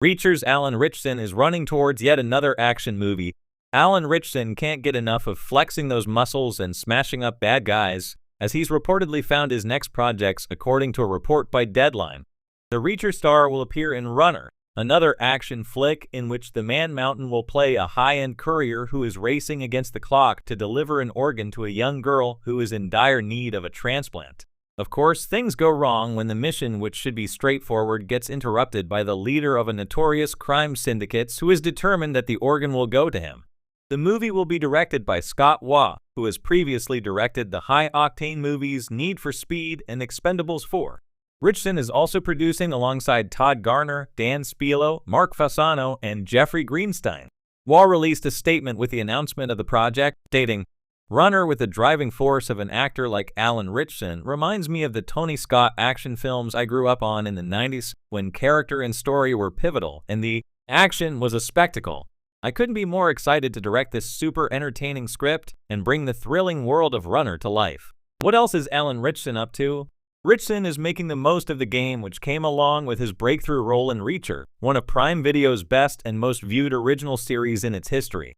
Reacher's Alan Ritchson is running towards yet another action movie. Alan Ritchson can't get enough of flexing those muscles and smashing up bad guys, as he's reportedly found his next projects according to a report by Deadline. The Reacher star will appear in Runner, another action flick in which the Man Mountain will play a high-end courier who is racing against the clock to deliver an organ to a young girl who is in dire need of a transplant. Of course, things go wrong when the mission, which should be straightforward, gets interrupted by the leader of a notorious crime syndicate who is determined that the organ will go to him. The movie will be directed by Scott Waugh, who has previously directed the high-octane movies Need for Speed and Expendables 4. Ritchson is also producing alongside Todd Garner, Dan Spilo, Mark Fasano, and Jeffrey Greenstein. Waugh released a statement with the announcement of the project, stating, "Runner, with the driving force of an actor like Alan Ritchson, reminds me of the Tony Scott action films I grew up on in the 90s, when character and story were pivotal and the action was a spectacle. I couldn't be more excited to direct this super entertaining script and bring the thrilling world of Runner to life." What else is Alan Ritchson up to? Ritchson is making the most of the game, which came along with his breakthrough role in Reacher, one of Prime Video's best and most viewed original series in its history.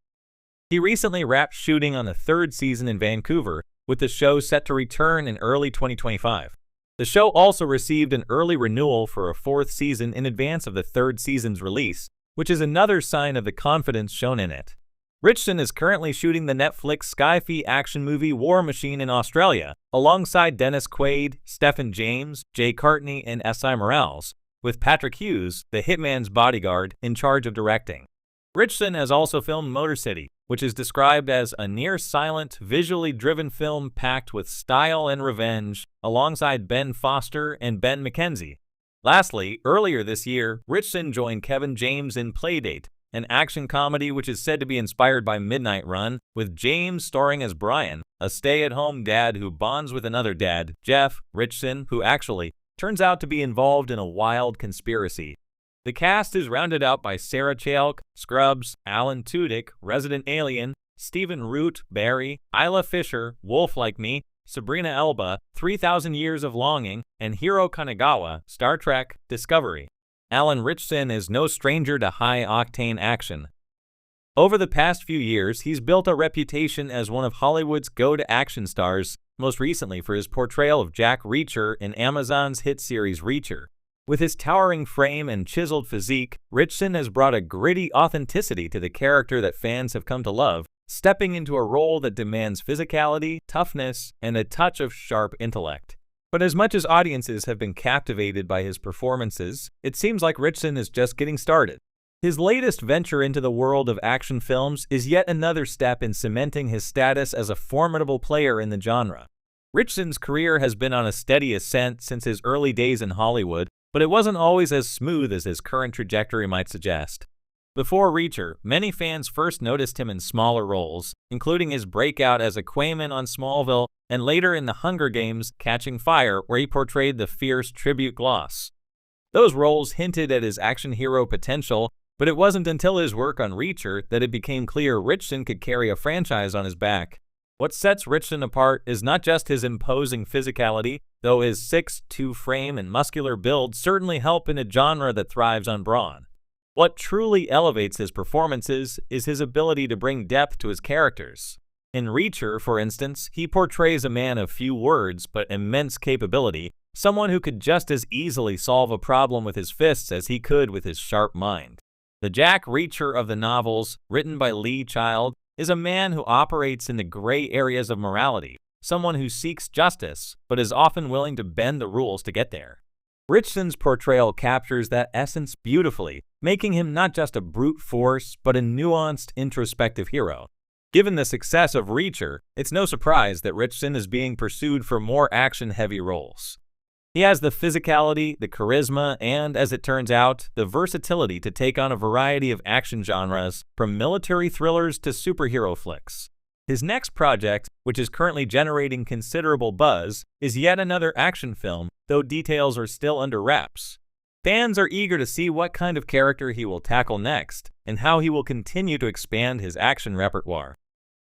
He recently wrapped shooting on the third season in Vancouver, with the show set to return in early 2025. The show also received an early renewal for a fourth season in advance of the third season's release, which is another sign of the confidence shown in it. Ritchson is currently shooting the Netflix sci-fi action movie War Machine in Australia, alongside Dennis Quaid, Stephen James, Jay Courtney, and S.I. Morales, with Patrick Hughes, the hitman's bodyguard, in charge of directing. Ritchson has also filmed Motor City, which is described as a near-silent, visually driven film packed with style and revenge, alongside Ben Foster and Ben McKenzie. Lastly, earlier this year, Ritchson joined Kevin James in Playdate, an action comedy which is said to be inspired by Midnight Run, with James starring as Brian, a stay-at-home dad who bonds with another dad, Jeff Ritchson, who actually turns out to be involved in a wild conspiracy. The cast is rounded out by Sarah Chalk, Scrubs, Alan Tudyk, Resident Alien, Stephen Root, Barry, Isla Fisher, Wolf Like Me, Sabrina Elba, 3000 Years of Longing, and Hiro Kanagawa, Star Trek Discovery. Alan Ritchson is no stranger to high-octane action. Over the past few years, he's built a reputation as one of Hollywood's go-to-action stars, most recently for his portrayal of Jack Reacher in Amazon's hit series Reacher. With his towering frame and chiseled physique, Ritchson has brought a gritty authenticity to the character that fans have come to love, stepping into a role that demands physicality, toughness, and a touch of sharp intellect. But as much as audiences have been captivated by his performances, it seems like Ritchson is just getting started. His latest venture into the world of action films is yet another step in cementing his status as a formidable player in the genre. Ritchson's career has been on a steady ascent since his early days in Hollywood, but it wasn't always as smooth as his current trajectory might suggest. Before Reacher, many fans first noticed him in smaller roles, including his breakout as Aquaman on Smallville, and later in The Hunger Games: Catching Fire, where he portrayed the fierce tribute Gloss. Those roles hinted at his action hero potential, but it wasn't until his work on Reacher that it became clear Ritchson could carry a franchise on his back. What sets Ritchson apart is not just his imposing physicality, though his 6'2" frame and muscular build certainly help in a genre that thrives on brawn. What truly elevates his performances is his ability to bring depth to his characters. In Reacher, for instance, he portrays a man of few words but immense capability, someone who could just as easily solve a problem with his fists as he could with his sharp mind. The Jack Reacher of the novels, written by Lee Child, is a man who operates in the gray areas of morality, someone who seeks justice but is often willing to bend the rules to get there. Ritchson's portrayal captures that essence beautifully, making him not just a brute force, but a nuanced, introspective hero. Given the success of Reacher, it's no surprise that Ritchson is being pursued for more action-heavy roles. He has the physicality, the charisma, and, as it turns out, the versatility to take on a variety of action genres, from military thrillers to superhero flicks. His next project, which is currently generating considerable buzz, is yet another action film, though details are still under wraps. Fans are eager to see what kind of character he will tackle next, and how he will continue to expand his action repertoire.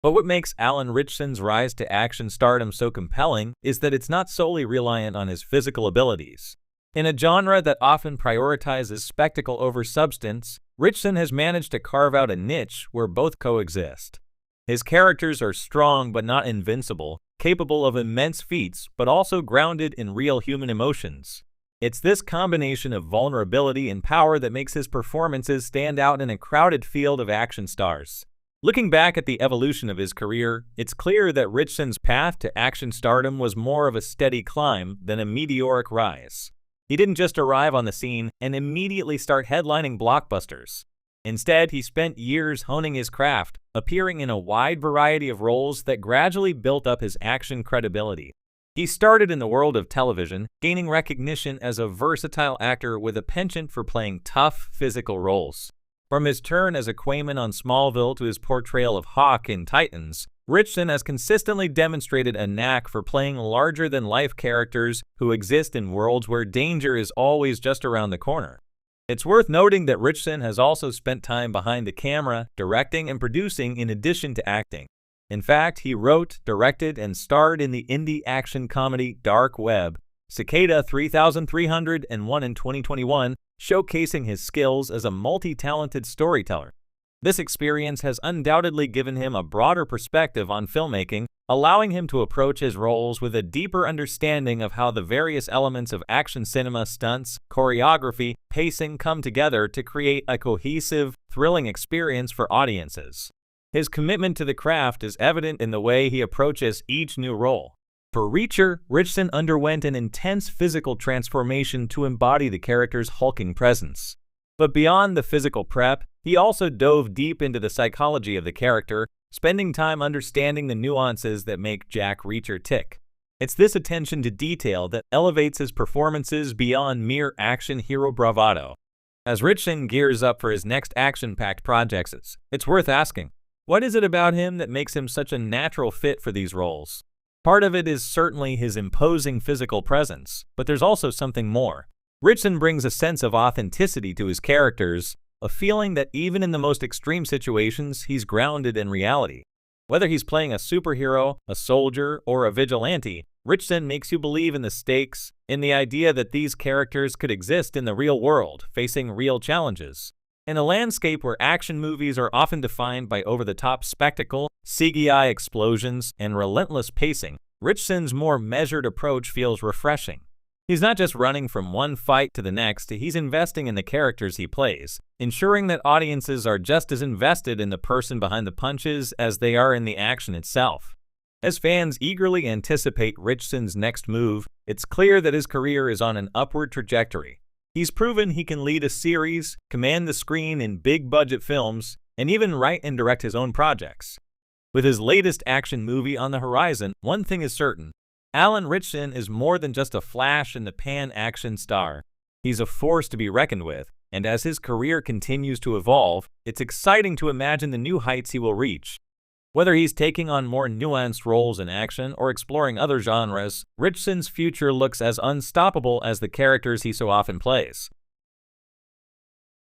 But what makes Alan Ritchson's rise to action stardom so compelling is that it's not solely reliant on his physical abilities. In a genre that often prioritizes spectacle over substance, Ritchson has managed to carve out a niche where both coexist. His characters are strong but not invincible, capable of immense feats but also grounded in real human emotions. It's this combination of vulnerability and power that makes his performances stand out in a crowded field of action stars. Looking back at the evolution of his career, it's clear that Ritchson's path to action stardom was more of a steady climb than a meteoric rise. He didn't just arrive on the scene and immediately start headlining blockbusters. Instead, he spent years honing his craft, appearing in a wide variety of roles that gradually built up his action credibility. He started in the world of television, gaining recognition as a versatile actor with a penchant for playing tough, physical roles. From his turn as a Quayman on Smallville to his portrayal of Hawk in Titans, Ritchson has consistently demonstrated a knack for playing larger-than-life characters who exist in worlds where danger is always just around the corner. It's worth noting that Ritchson has also spent time behind the camera, directing and producing in addition to acting. In fact, he wrote, directed, and starred in the indie action comedy Dark Web, Cicada 3301 in 2021, showcasing his skills as a multi-talented storyteller. This experience has undoubtedly given him a broader perspective on filmmaking, allowing him to approach his roles with a deeper understanding of how the various elements of action cinema, stunts, choreography, pacing come together to create a cohesive, thrilling experience for audiences. His commitment to the craft is evident in the way he approaches each new role. For Reacher, Ritchson underwent an intense physical transformation to embody the character's hulking presence. But beyond the physical prep, he also dove deep into the psychology of the character, spending time understanding the nuances that make Jack Reacher tick. It's this attention to detail that elevates his performances beyond mere action hero bravado. As Ritchson gears up for his next action-packed projects, it's worth asking, what is it about him that makes him such a natural fit for these roles? Part of it is certainly his imposing physical presence, but there's also something more. Ritchson brings a sense of authenticity to his characters, a feeling that even in the most extreme situations, he's grounded in reality. Whether he's playing a superhero, a soldier, or a vigilante, Ritchson makes you believe in the stakes, in the idea that these characters could exist in the real world, facing real challenges. In a landscape where action movies are often defined by over-the-top spectacle, CGI explosions, and relentless pacing, Ritchson's more measured approach feels refreshing. He's not just running from one fight to the next, he's investing in the characters he plays, ensuring that audiences are just as invested in the person behind the punches as they are in the action itself. As fans eagerly anticipate Ritchson's next move, it's clear that his career is on an upward trajectory. He's proven he can lead a series, command the screen in big-budget films, and even write and direct his own projects. With his latest action movie on the horizon, one thing is certain. Alan Ritchson is more than just a flash-in-the-pan action star. He's a force to be reckoned with, and as his career continues to evolve, it's exciting to imagine the new heights he will reach. Whether he's taking on more nuanced roles in action or exploring other genres, Ritchson's future looks as unstoppable as the characters he so often plays.